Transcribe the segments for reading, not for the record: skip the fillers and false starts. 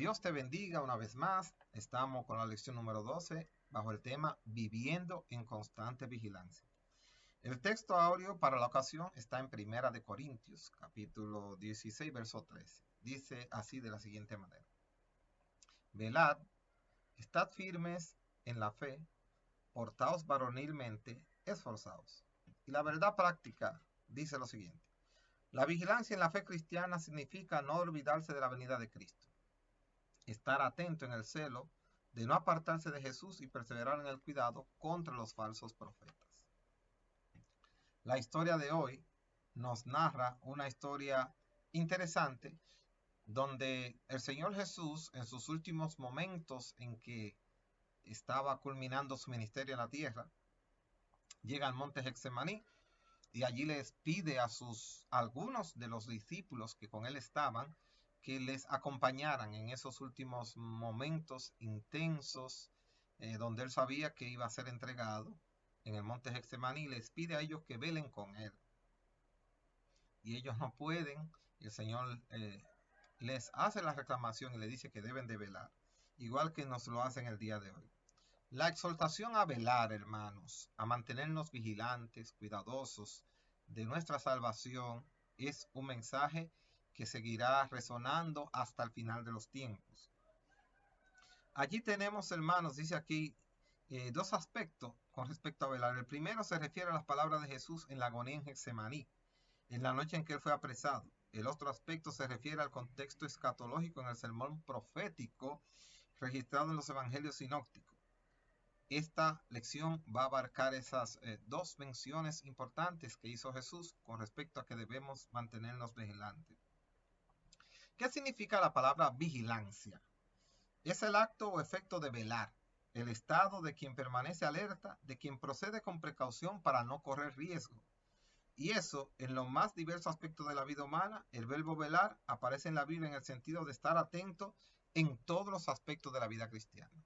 Dios te bendiga una vez más. Estamos con la lección número 12 bajo el tema Viviendo en constante vigilancia. El texto áureo para la ocasión está en Primera de Corintios, capítulo 16, verso 13. Dice así de la siguiente manera: Velad, estad firmes en la fe, portaos varonilmente, esforzaos. Y la verdad práctica dice lo siguiente: la vigilancia en la fe cristiana significa no olvidarse de la venida de Cristo, estar atento en el celo de no apartarse de Jesús y perseverar en el cuidado contra los falsos profetas. La historia de hoy nos narra una historia interesante donde el Señor Jesús, en sus últimos momentos en que estaba culminando su ministerio en la tierra, llega al monte Getsemaní y allí les pide a algunos de los discípulos que con él estaban que les acompañaran en esos últimos momentos intensos donde él sabía que iba a ser entregado en el monte Getsemaní, y les pide a ellos que velen con él. Y ellos no pueden, y el Señor les hace la reclamación y le dice que deben de velar, igual que nos lo hacen el día de hoy. La exhortación a velar, hermanos, a mantenernos vigilantes, cuidadosos de nuestra salvación, es un mensaje que seguirá resonando hasta el final de los tiempos. Allí tenemos, hermanos, dice aquí, dos aspectos con respecto a velar. El primero se refiere a las palabras de Jesús en la agonía en Getsemaní, en la noche en que él fue apresado. El otro aspecto se refiere al contexto escatológico en el sermón profético registrado en los evangelios sinópticos. Esta lección va a abarcar esas dos menciones importantes que hizo Jesús con respecto a que debemos mantenernos vigilantes. ¿Qué significa la palabra vigilancia? Es el acto o efecto de velar, el estado de quien permanece alerta, de quien procede con precaución para no correr riesgo. Y eso, en los más diversos aspectos de la vida humana, el verbo velar aparece en la Biblia en el sentido de estar atento en todos los aspectos de la vida cristiana.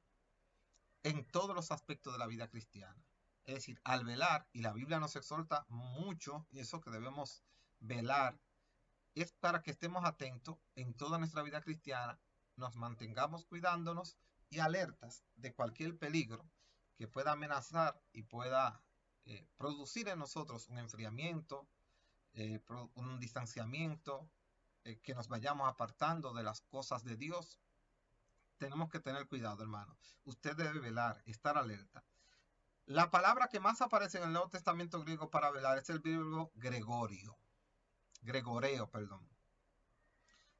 En todos los aspectos de la vida cristiana. Es decir, al velar, y la Biblia nos exhorta mucho eso, que debemos velar, es para que estemos atentos en toda nuestra vida cristiana, nos mantengamos cuidándonos y alertas de cualquier peligro que pueda amenazar y pueda producir en nosotros un enfriamiento, un distanciamiento, que nos vayamos apartando de las cosas de Dios. Tenemos que tener cuidado, hermano. Usted debe velar, estar alerta. La palabra que más aparece en el Nuevo Testamento griego para velar es el verbo gregoreo, perdón.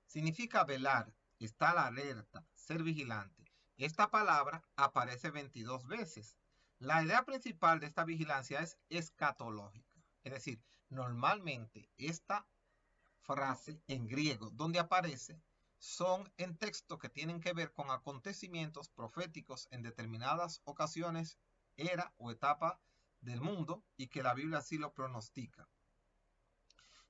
Significa velar, estar alerta, ser vigilante. Esta palabra aparece 22 veces. La idea principal de esta vigilancia es escatológica. Es decir, normalmente esta frase en griego donde aparece son en textos que tienen que ver con acontecimientos proféticos en determinadas ocasiones, era o etapa del mundo, y que la Biblia así lo pronostica.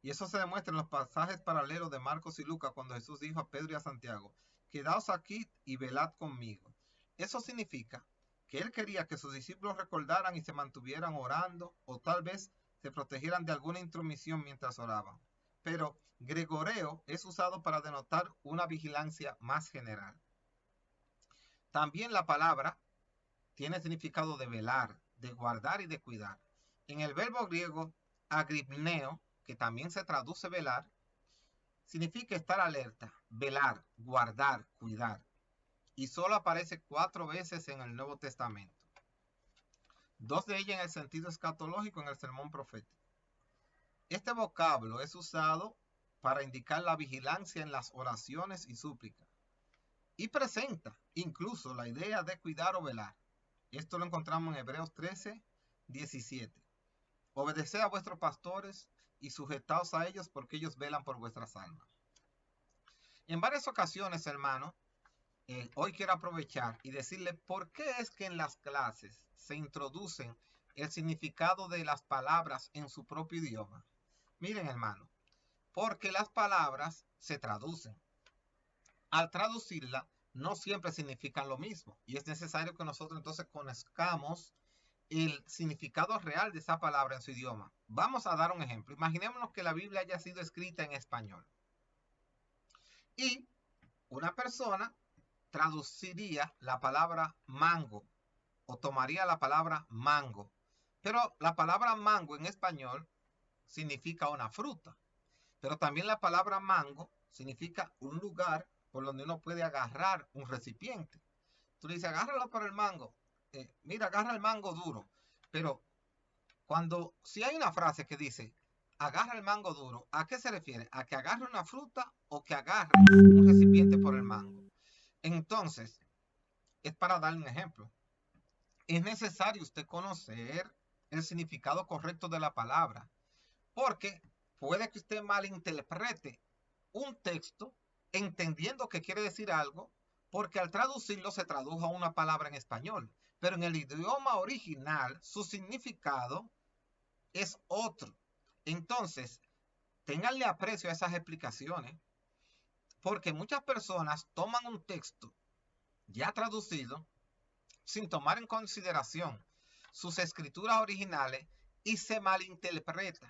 Y eso se demuestra en los pasajes paralelos de Marcos y Lucas, cuando Jesús dijo a Pedro y a Santiago: quedaos aquí y velad conmigo. Eso significa que él quería que sus discípulos recordaran y se mantuvieran orando, o tal vez se protegieran de alguna intromisión mientras oraban. Pero gregoreo es usado para denotar una vigilancia más general. También la palabra tiene significado de velar, de guardar y de cuidar. En el verbo griego agripneo, que también se traduce velar, significa estar alerta, velar, guardar, cuidar. Y solo aparece 4 veces en el Nuevo Testamento. 2 de ellas en el sentido escatológico en el sermón profético. Este vocablo es usado para indicar la vigilancia en las oraciones y súplicas, y presenta incluso la idea de cuidar o velar. Esto lo encontramos en Hebreos 13, 17. Obedeced a vuestros pastores y sujetaos a ellos, porque ellos velan por vuestras almas. En varias ocasiones, hermano, hoy quiero aprovechar y decirle por qué es que en las clases se introducen el significado de las palabras en su propio idioma. Miren, hermano, porque las palabras se traducen. Al traducirla, no siempre significan lo mismo, y es necesario que nosotros entonces conozcamos el significado real de esa palabra en su idioma. Vamos a dar un ejemplo. Imaginémonos que la Biblia haya sido escrita en español y una persona traduciría la palabra mango o tomaría la palabra mango. Pero la palabra mango en español significa una fruta. Pero también la palabra mango significa un lugar por donde uno puede agarrar un recipiente. Tú le dices, agárralo por el mango. Mira, agarra el mango duro. Pero si hay una frase que dice, agarra el mango duro, ¿a qué se refiere? ¿A que agarre una fruta o que agarre un recipiente por el mango? Entonces, es para dar un ejemplo. Es necesario usted conocer el significado correcto de la palabra, porque puede que usted malinterprete un texto entendiendo que quiere decir algo, porque al traducirlo se tradujo a una palabra en español, pero en el idioma original su significado es otro. Entonces, ténganle aprecio a esas explicaciones, porque muchas personas toman un texto ya traducido sin tomar en consideración sus escrituras originales y se malinterpreta.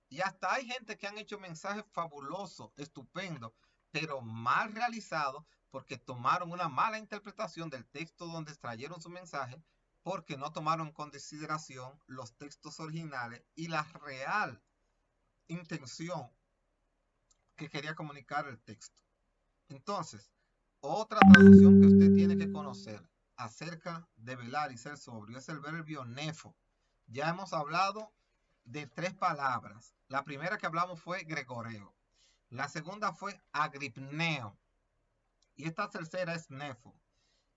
Y hasta hay gente que han hecho mensajes fabulosos, estupendos, pero mal realizados porque tomaron una mala interpretación del texto donde extrayeron su mensaje, porque no tomaron en consideración los textos originales y la real intención que quería comunicar el texto. Entonces, otra traducción que usted tiene que conocer acerca de velar y ser sobrio es el verbio nefo. Ya hemos hablado de 3 palabras. La primera que hablamos fue gregoreo. La segunda fue agripneo. Y esta tercera es nefo,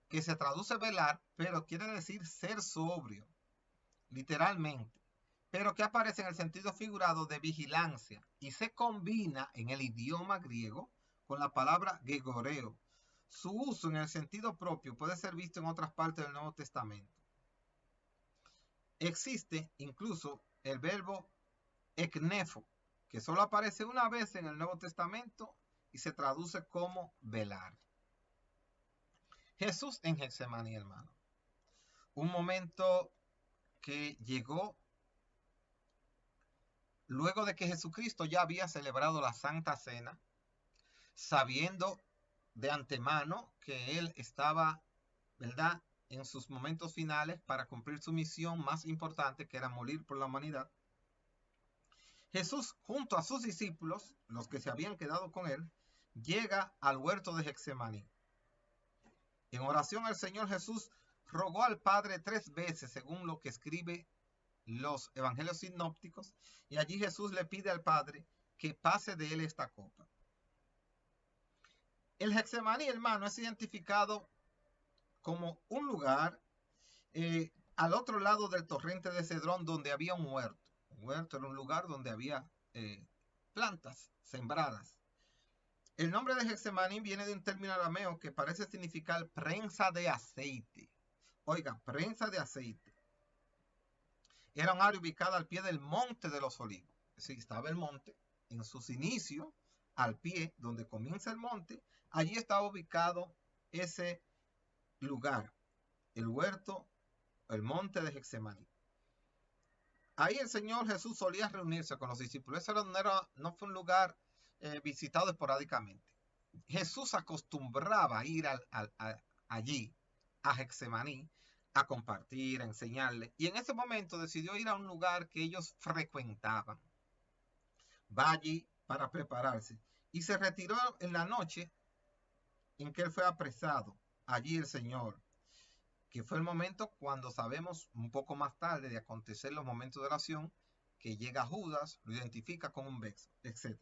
que se traduce velar, pero quiere decir ser sobrio, literalmente, pero que aparece en el sentido figurado de vigilancia y se combina en el idioma griego con la palabra gegoreo. Su uso en el sentido propio puede ser visto en otras partes del Nuevo Testamento. Existe incluso el verbo eknefo, que solo aparece una vez en el Nuevo Testamento y se traduce como velar. Jesús en Getsemaní, hermano. Un momento que llegó luego de que Jesucristo ya había celebrado la Santa Cena, sabiendo de antemano que él estaba, ¿verdad?, en sus momentos finales para cumplir su misión más importante, que era morir por la humanidad. Jesús, junto a sus discípulos, los que se habían quedado con él, llega al huerto de Getsemaní. En oración al Señor Jesús rogó al Padre 3 veces, según lo que escribe los evangelios sinópticos, y allí Jesús le pide al Padre que pase de él esta copa. El Getsemaní, hermano, es identificado como un lugar al otro lado del torrente de Cedrón, donde había un huerto. Un huerto era un lugar donde había plantas sembradas. El nombre de Getsemaní viene de un término arameo que parece significar prensa de aceite. Oiga, prensa de aceite. Era un área ubicada al pie del monte de los olivos. Es decir, estaba el monte en sus inicios, al pie donde comienza el monte. Allí estaba ubicado ese lugar, el huerto, el monte de Getsemaní. Ahí el Señor Jesús solía reunirse con los discípulos. Eso no fue un lugar visitado esporádicamente. Jesús acostumbraba a ir allí, a Getsemaní, a compartir, a enseñarle. Y en ese momento decidió ir a un lugar que ellos frecuentaban. Va allí para prepararse. Y se retiró en la noche en que él fue apresado. Allí el Señor, que fue el momento cuando sabemos un poco más tarde de acontecer los momentos de oración, que llega Judas, lo identifica como un beso, etc.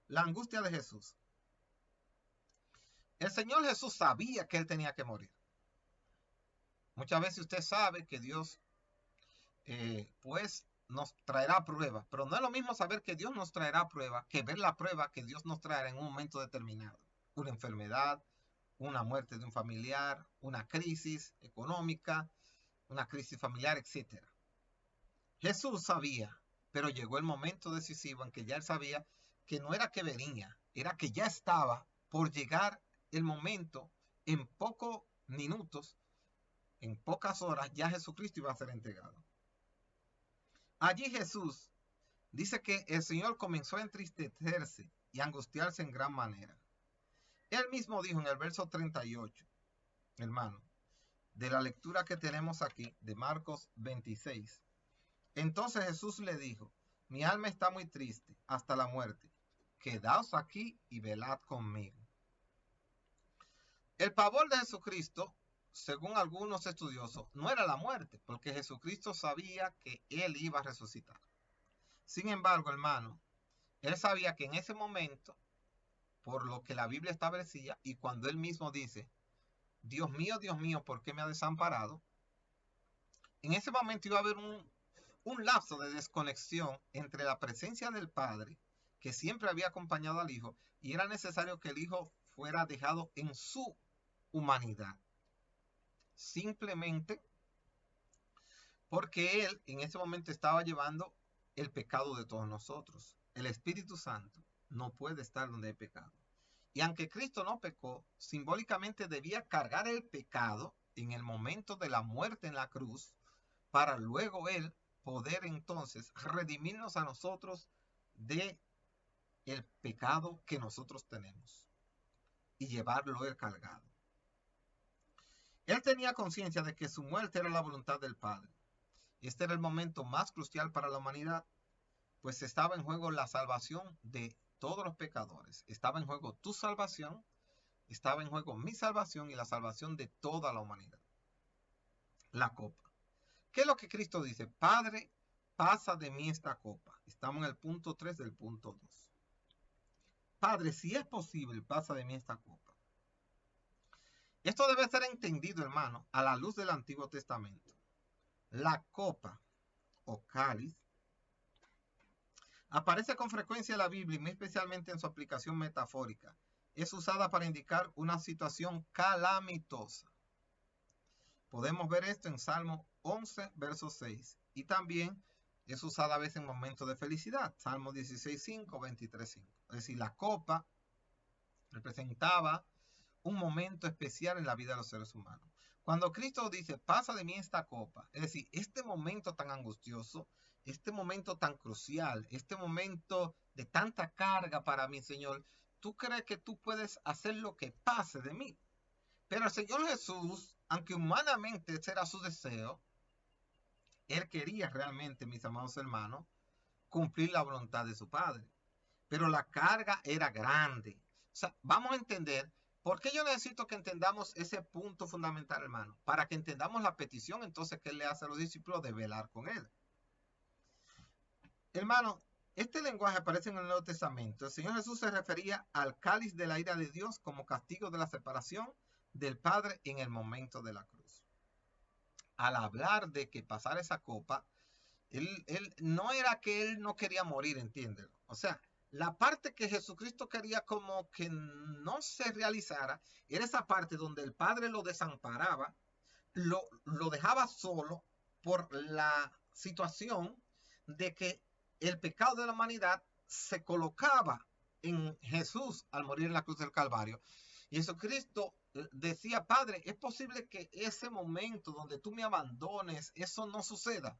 La angustia de Jesús. El Señor Jesús sabía que él tenía que morir. Muchas veces usted sabe que Dios pues nos traerá pruebas, pero no es lo mismo saber que Dios nos traerá pruebas que ver la prueba que Dios nos traerá en un momento determinado. Una enfermedad, una muerte de un familiar, una crisis económica, una crisis familiar, etc. Jesús sabía, pero llegó el momento decisivo en que ya él sabía que no era que venía, era que ya estaba por llegar el momento. En pocos minutos, en pocas horas, ya Jesucristo iba a ser entregado. Allí Jesús dice que el Señor comenzó a entristecerse y a angustiarse en gran manera. Él mismo dijo en el verso 38, hermano, de la lectura que tenemos aquí, de Marcos 26. Entonces Jesús le dijo, mi alma está muy triste hasta la muerte. Quedaos aquí y velad conmigo. El pavor de Jesucristo, según algunos estudiosos, no era la muerte, porque Jesucristo sabía que él iba a resucitar. Sin embargo, hermano, él sabía que en ese momento, por lo que la Biblia establecía, y cuando él mismo dice, Dios mío, ¿por qué me ha desamparado? En ese momento iba a haber un lapso de desconexión entre la presencia del Padre, que siempre había acompañado al Hijo, y era necesario que el Hijo fuera dejado en su humanidad. Simplemente porque Él en ese momento estaba llevando el pecado de todos nosotros. El Espíritu Santo no puede estar donde hay pecado. Y aunque Cristo no pecó, simbólicamente debía cargar el pecado en el momento de la muerte en la cruz, para luego Él poder entonces redimirnos a nosotros de el pecado que nosotros tenemos y llevarlo Él cargado. Él tenía conciencia de que su muerte era la voluntad del Padre. Este era el momento más crucial para la humanidad, pues estaba en juego la salvación de todos los pecadores. Estaba en juego tu salvación, estaba en juego mi salvación y la salvación de toda la humanidad. La copa. ¿Qué es lo que Cristo dice? Padre, pasa de mí esta copa. Estamos en el punto 3 del punto 2. Padre, si es posible, pasa de mí esta copa. Esto debe ser entendido, hermano, a la luz del Antiguo Testamento. La copa o cáliz aparece con frecuencia en la Biblia y muy especialmente en su aplicación metafórica. Es usada para indicar una situación calamitosa. Podemos ver esto en Salmo 11, verso 6. Y también es usada a veces en momentos de felicidad. Salmo 16, 5, 23, 5. Es decir, la copa representaba un momento especial en la vida de los seres humanos. Cuando Cristo dice, pasa de mí esta copa, es decir, este momento tan angustioso, este momento tan crucial, este momento de tanta carga para mí, Señor, ¿tú crees que tú puedes hacer lo que pase de mí? Pero el Señor Jesús, aunque humanamente ese era su deseo, Él quería realmente, mis amados hermanos, cumplir la voluntad de su Padre. Pero la carga era grande. O sea, vamos a entender. ¿Por qué yo necesito que entendamos ese punto fundamental, hermano? Para que entendamos la petición entonces que él le hace a los discípulos de velar con él. Hermano, este lenguaje aparece en el Nuevo Testamento. El Señor Jesús se refería al cáliz de la ira de Dios como castigo de la separación del Padre en el momento de la cruz. Al hablar de que pasara esa copa, él no era que él no quería morir, entiéndelo. O sea, la parte que Jesucristo quería como que no se realizara era esa parte donde el Padre lo desamparaba, lo dejaba solo por la situación de que el pecado de la humanidad se colocaba en Jesús al morir en la cruz del Calvario. Y Jesucristo decía, Padre, es posible que ese momento donde tú me abandones, eso no suceda.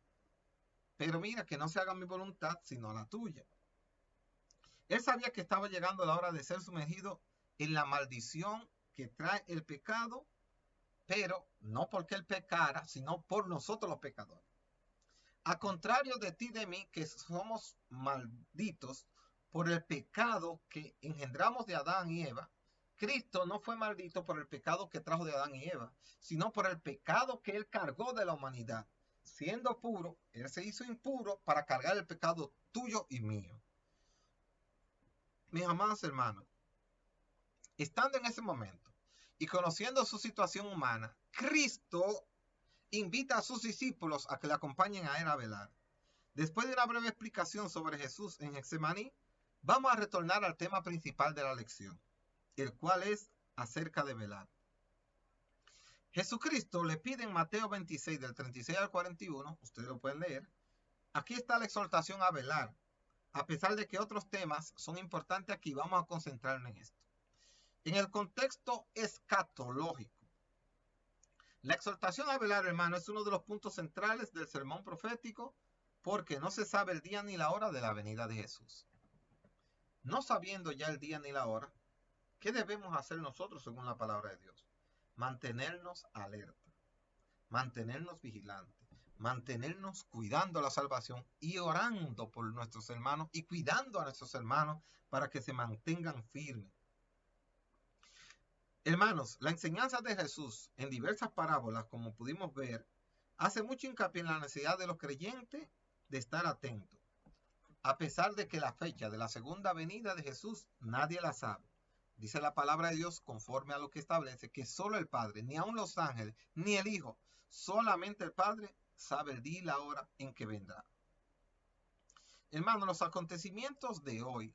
Pero mira, que no se haga mi voluntad, sino la tuya. Él sabía que estaba llegando la hora de ser sumergido en la maldición que trae el pecado, pero no porque él pecara, sino por nosotros los pecadores. A contrario de ti y de mí, que somos malditos por el pecado que engendramos de Adán y Eva, Cristo no fue maldito por el pecado que trajo de Adán y Eva, sino por el pecado que él cargó de la humanidad. Siendo puro, él se hizo impuro para cargar el pecado tuyo y mío. Mis amados hermanos, estando en ese momento y conociendo su situación humana, Cristo invita a sus discípulos a que le acompañen a él a velar. Después de una breve explicación sobre Jesús en Getsemaní, vamos a retornar al tema principal de la lección, el cual es acerca de velar. Jesucristo le pide en Mateo 26, del 36 al 41, ustedes lo pueden leer, aquí está la exhortación a velar. A pesar de que otros temas son importantes aquí, vamos a concentrarnos en esto. En el contexto escatológico, la exhortación a velar, hermano, es uno de los puntos centrales del sermón profético, porque no se sabe el día ni la hora de la venida de Jesús. No sabiendo ya el día ni la hora, ¿Qué debemos hacer nosotros según la palabra de Dios? Mantenernos alerta, mantenernos vigilantes, mantenernos cuidando la salvación y orando por nuestros hermanos y cuidando a nuestros hermanos para que se mantengan firmes. Hermanos, la enseñanza de Jesús en diversas parábolas, como pudimos ver, hace mucho hincapié en la necesidad de los creyentes de estar atentos, a pesar de que la fecha de la segunda venida de Jesús nadie la sabe. Dice la palabra de Dios, conforme a lo que establece, que solo el Padre, ni aun los ángeles, ni el Hijo, solamente el Padre sabe el día y la hora en que vendrá. Hermanos, los acontecimientos de hoy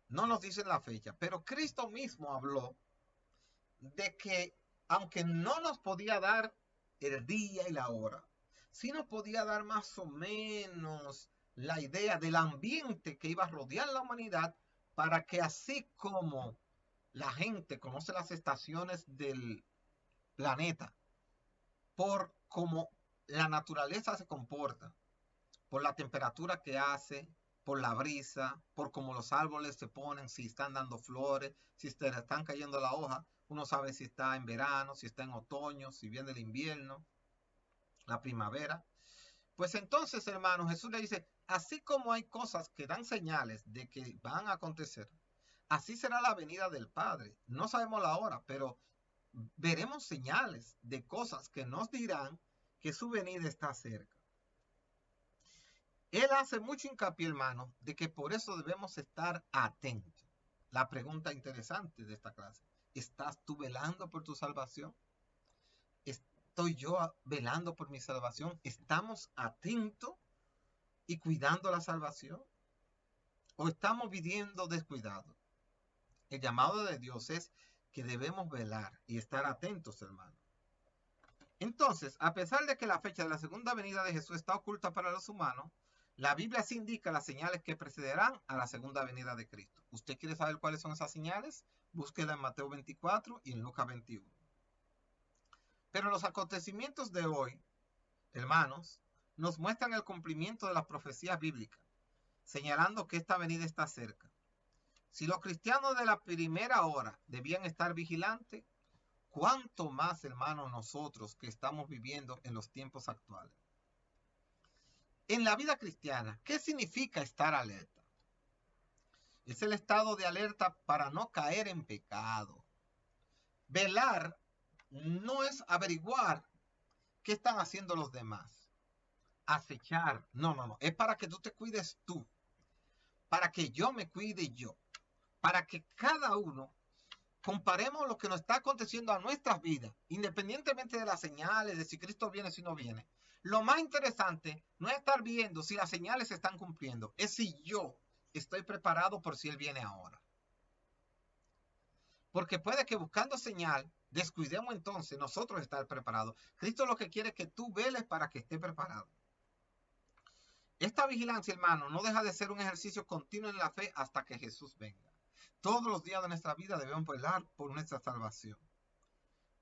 no nos dicen la fecha, pero Cristo mismo habló de que aunque no nos podía dar el día y la hora, sí nos podía dar más o menos la idea del ambiente que iba a rodear la humanidad para que así como la gente conoce las estaciones del planeta por cómo la naturaleza se comporta, por la temperatura que hace, por la brisa, por cómo los árboles se ponen, si están dando flores, si están cayendo la hoja, uno sabe si está en verano, si está en otoño, si viene el invierno, la primavera. Pues entonces, hermanos, Jesús le dice, así como hay cosas que dan señales de que van a acontecer, así será la venida del Padre. No sabemos la hora, pero veremos señales de cosas que nos dirán que su venida está cerca. Él hace mucho hincapié, hermano, de que por eso debemos estar atentos. La pregunta interesante de esta clase, ¿estás tú velando por tu salvación? ¿Estoy yo velando por mi salvación? ¿Estamos atentos y cuidando la salvación? ¿O estamos viviendo descuidados? El llamado de Dios es que debemos velar y estar atentos, hermano. Entonces, a pesar de que la fecha de la segunda venida de Jesús está oculta para los humanos, la Biblia sí indica las señales que precederán a la segunda venida de Cristo. ¿Usted quiere saber cuáles son esas señales? Búsquela en Mateo 24 y en Lucas 21. Pero los acontecimientos de hoy, hermanos, nos muestran el cumplimiento de las profecías bíblicas, señalando que esta venida está cerca. Si los cristianos de la primera hora debían estar vigilantes, ¿cuánto más, hermanos, nosotros que estamos viviendo en los tiempos actuales? En la vida cristiana, ¿qué significa estar alerta? Es el estado de alerta para no caer en pecado. Velar no es averiguar qué están haciendo los demás. Acechar, no. Es para que tú te cuides tú. Para que yo me cuide yo. Para que cada uno comparemos lo que nos está aconteciendo a nuestras vidas, independientemente de las señales, de si Cristo viene o si no viene. Lo más interesante no es estar viendo si las señales se están cumpliendo, es si yo estoy preparado por si Él viene ahora. Porque puede que buscando señal, descuidemos entonces nosotros estar preparados. Cristo lo que quiere es que tú veles para que esté preparado. Esta vigilancia, hermano, no deja de ser un ejercicio continuo en la fe hasta que Jesús venga. Todos los días de nuestra vida debemos velar por nuestra salvación.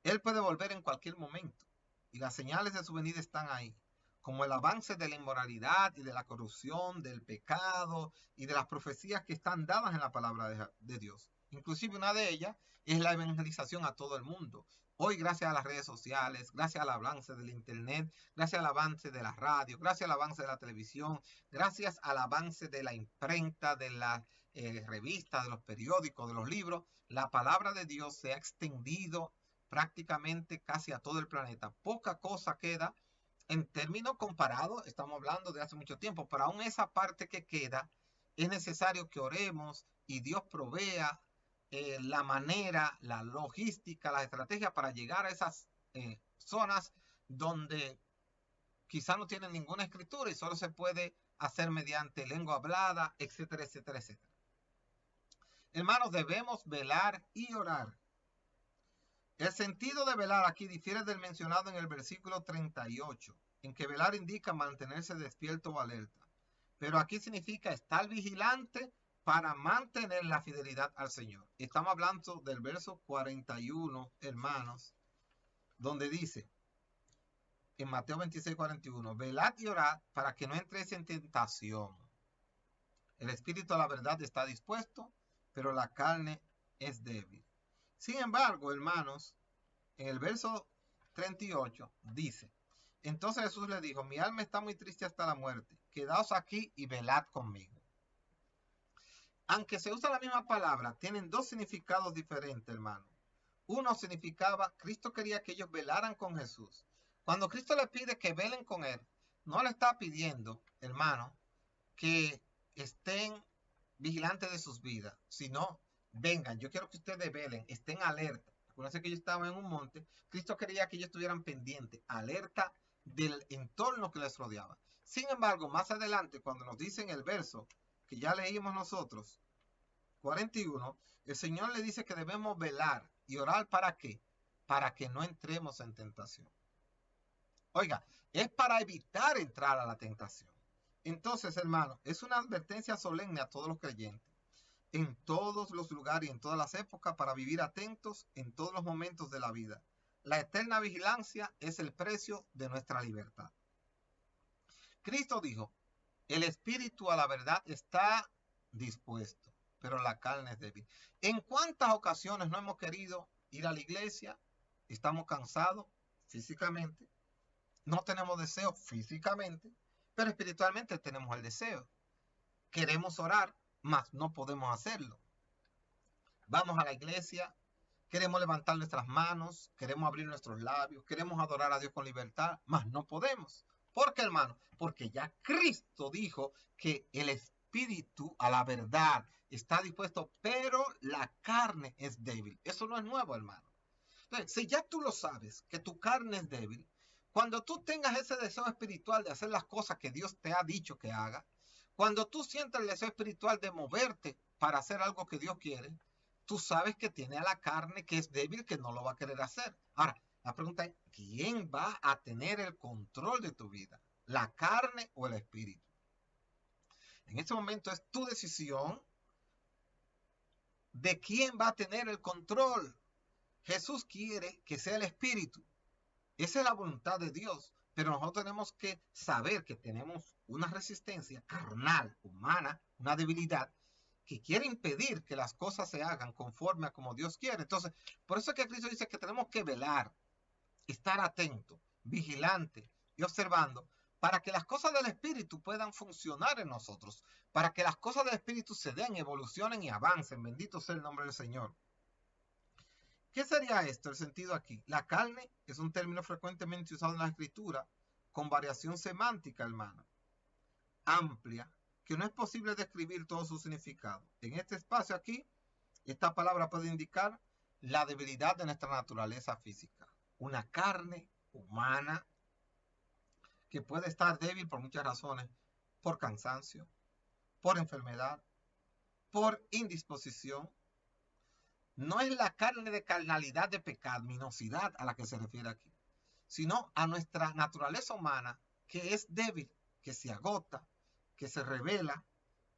Él puede volver en cualquier momento y las señales de su venida están ahí, como el avance de la inmoralidad y de la corrupción, del pecado y de las profecías que están dadas en la palabra de Dios. Inclusive una de ellas es la evangelización a todo el mundo. Hoy, gracias a las redes sociales, gracias al avance del internet, gracias al avance de la radio, gracias al avance de la televisión, gracias al avance de la imprenta, de las revistas, de los periódicos, de los libros, la palabra de Dios se ha extendido prácticamente casi a todo el planeta. Poca cosa queda en términos comparados, estamos hablando de hace mucho tiempo, pero aún esa parte que queda, es necesario que oremos y Dios provea la manera, la logística, la estrategia para llegar a esas zonas donde quizá no tienen ninguna escritura y solo se puede hacer mediante lengua hablada, etcétera, etcétera, etcétera. Hermanos, debemos velar y orar. El sentido de velar aquí difiere del mencionado en el versículo 38, en que velar indica mantenerse despierto o alerta. Pero aquí significa estar vigilante para mantener la fidelidad al Señor. Estamos hablando del verso 41, hermanos, donde dice, en Mateo 26, 41, velad y orad para que no entréis en tentación. El espíritu a la verdad está dispuesto, pero la carne es débil. Sin embargo, hermanos, en el verso 38 dice, entonces Jesús le dijo, mi alma está muy triste hasta la muerte, quedaos aquí y velad conmigo. Aunque se usa la misma palabra, tienen dos significados diferentes, hermano. Uno significaba, Cristo quería que ellos velaran con Jesús. Cuando Cristo le pide que velen con él, no le está pidiendo, hermano, que estén vigilantes de sus vidas, sino, vengan, yo quiero que ustedes velen, estén alerta. Acuérdense que ellos estaban en un monte, Cristo quería que ellos estuvieran pendientes, alerta del entorno que les rodeaba. Sin embargo, más adelante, cuando nos dicen el verso que ya leímos nosotros, 41, el Señor le dice que debemos velar y orar ¿para qué? Para que no entremos en tentación. Oiga, es para evitar entrar a la tentación. Entonces, hermano, es una advertencia solemne a todos los creyentes, en todos los lugares y en todas las épocas, para vivir atentos en todos los momentos de la vida. La eterna vigilancia es el precio de nuestra libertad. Cristo dijo, el espíritu a la verdad está dispuesto, pero la carne es débil. ¿En cuántas ocasiones no hemos querido ir a la iglesia? Estamos cansados físicamente, no tenemos deseo físicamente, pero espiritualmente tenemos el deseo. Queremos orar, mas no podemos hacerlo. Vamos a la iglesia, queremos levantar nuestras manos, queremos abrir nuestros labios, queremos adorar a Dios con libertad, mas no podemos. ¿Por qué, hermano? Porque ya Cristo dijo que el espíritu a la verdad está dispuesto, pero la carne es débil. Eso no es nuevo, hermano. Entonces, si ya tú lo sabes, que tu carne es débil, cuando tú tengas ese deseo espiritual de hacer las cosas que Dios te ha dicho que haga, cuando tú sientas el deseo espiritual de moverte para hacer algo que Dios quiere, tú sabes que tiene a la carne que es débil, que no lo va a querer hacer. Ahora, la pregunta es, ¿quién va a tener el control de tu vida? ¿La carne o el espíritu? En este momento es tu decisión de quién va a tener el control. Jesús quiere que sea el espíritu. Esa es la voluntad de Dios. Pero nosotros tenemos que saber que tenemos una resistencia carnal, humana, una debilidad que quiere impedir que las cosas se hagan conforme a como Dios quiere. Entonces, por eso es que Cristo dice que tenemos que velar, estar atento, vigilante y observando para que las cosas del Espíritu puedan funcionar en nosotros, para que las cosas del Espíritu se den, evolucionen y avancen. Bendito sea el nombre del Señor. ¿Qué sería esto? El sentido aquí. La carne es un término frecuentemente usado en la Escritura con variación semántica, hermano, amplia, que no es posible describir todo su significado. En este espacio aquí, esta palabra puede indicar la debilidad de nuestra naturaleza física. Una carne humana que puede estar débil por muchas razones, por cansancio, por enfermedad, por indisposición. No es la carne de carnalidad, de pecaminosidad a la que se refiere aquí, sino a nuestra naturaleza humana que es débil, que se agota, que se revela,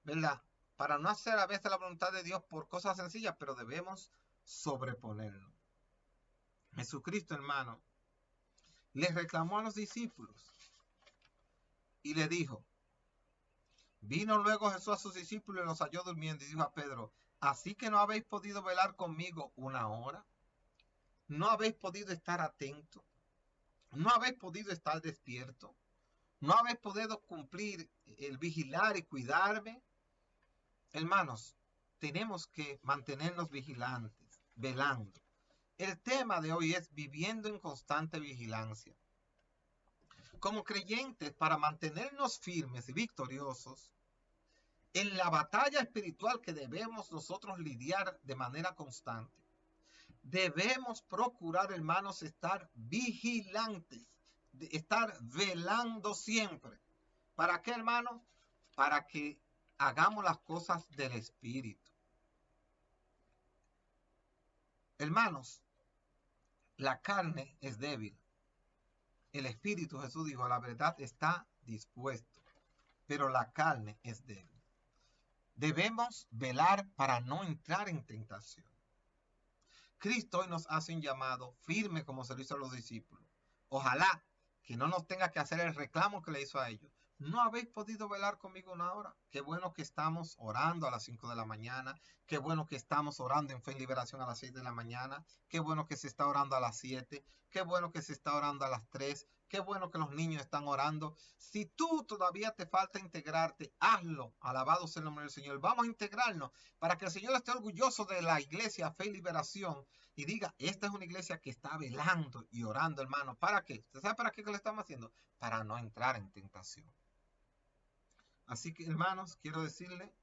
¿verdad? Para no hacer a veces la voluntad de Dios por cosas sencillas, pero debemos sobreponernos. Jesucristo, hermano, les reclamó a los discípulos y le dijo, vino luego Jesús a sus discípulos y los halló durmiendo y dijo a Pedro, ¿así que no habéis podido velar conmigo una hora? ¿No habéis podido estar atento? ¿No habéis podido estar despierto? ¿No habéis podido cumplir el vigilar y cuidarme? Hermanos, tenemos que mantenernos vigilantes, velando. El tema de hoy es viviendo en constante vigilancia. Como creyentes, para mantenernos firmes y victoriosos en la batalla espiritual que debemos nosotros lidiar de manera constante, debemos procurar, hermanos, estar vigilantes, estar velando siempre. ¿Para qué, hermanos? Para que hagamos las cosas del Espíritu. Hermanos, la carne es débil. El Espíritu, Jesús dijo, la verdad está dispuesto, pero la carne es débil. Debemos velar para no entrar en tentación. Cristo hoy nos hace un llamado firme como se lo hizo a los discípulos. Ojalá que no nos tenga que hacer el reclamo que le hizo a ellos. ¿No habéis podido velar conmigo una hora? Qué bueno que estamos orando a las 5 de la mañana. Qué bueno que estamos orando en Fe y Liberación a las 6 de la mañana. Qué bueno que se está orando a las 7. Qué bueno que se está orando a las 3. Qué bueno que los niños están orando. Si tú todavía te falta integrarte, hazlo. Alabado sea el nombre del Señor. Vamos a integrarnos para que el Señor esté orgulloso de la iglesia Fe y Liberación y diga, esta es una iglesia que está velando y orando, hermano. ¿Para qué? ¿Usted sabe para qué lo estamos haciendo? Para no entrar en tentación. Así que, hermanos, quiero decirle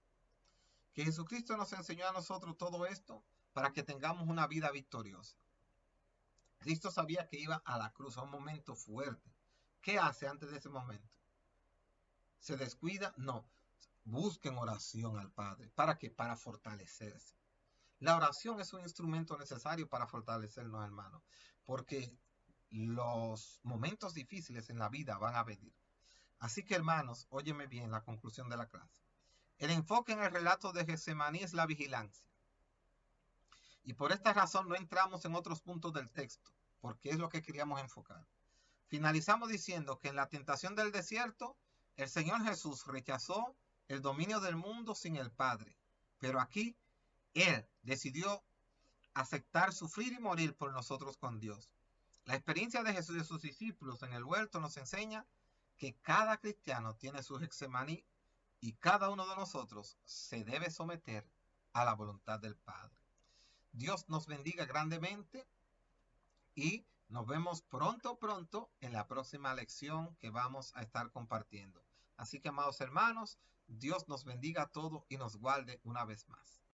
que Jesucristo nos enseñó a nosotros todo esto para que tengamos una vida victoriosa. Cristo sabía que iba a la cruz, a un momento fuerte. ¿Qué hace antes de ese momento? ¿Se descuida? No. Busquen oración al Padre. ¿Para qué? Para fortalecerse. La oración es un instrumento necesario para fortalecernos, hermanos, porque los momentos difíciles en la vida van a venir. Así que, hermanos, óyeme bien la conclusión de la clase. El enfoque en el relato de Getsemaní es la vigilancia. Y por esta razón no entramos en otros puntos del texto, porque es lo que queríamos enfocar. Finalizamos diciendo que en la tentación del desierto, el Señor Jesús rechazó el dominio del mundo sin el Padre. Pero aquí, Él decidió aceptar sufrir y morir por nosotros con Dios. La experiencia de Jesús y de sus discípulos en el huerto nos enseña que cada cristiano tiene su Getsemaní y cada uno de nosotros se debe someter a la voluntad del Padre. Dios nos bendiga grandemente y nos vemos pronto en la próxima lección que vamos a estar compartiendo. Así que, amados hermanos, Dios nos bendiga a todos y nos guarde una vez más.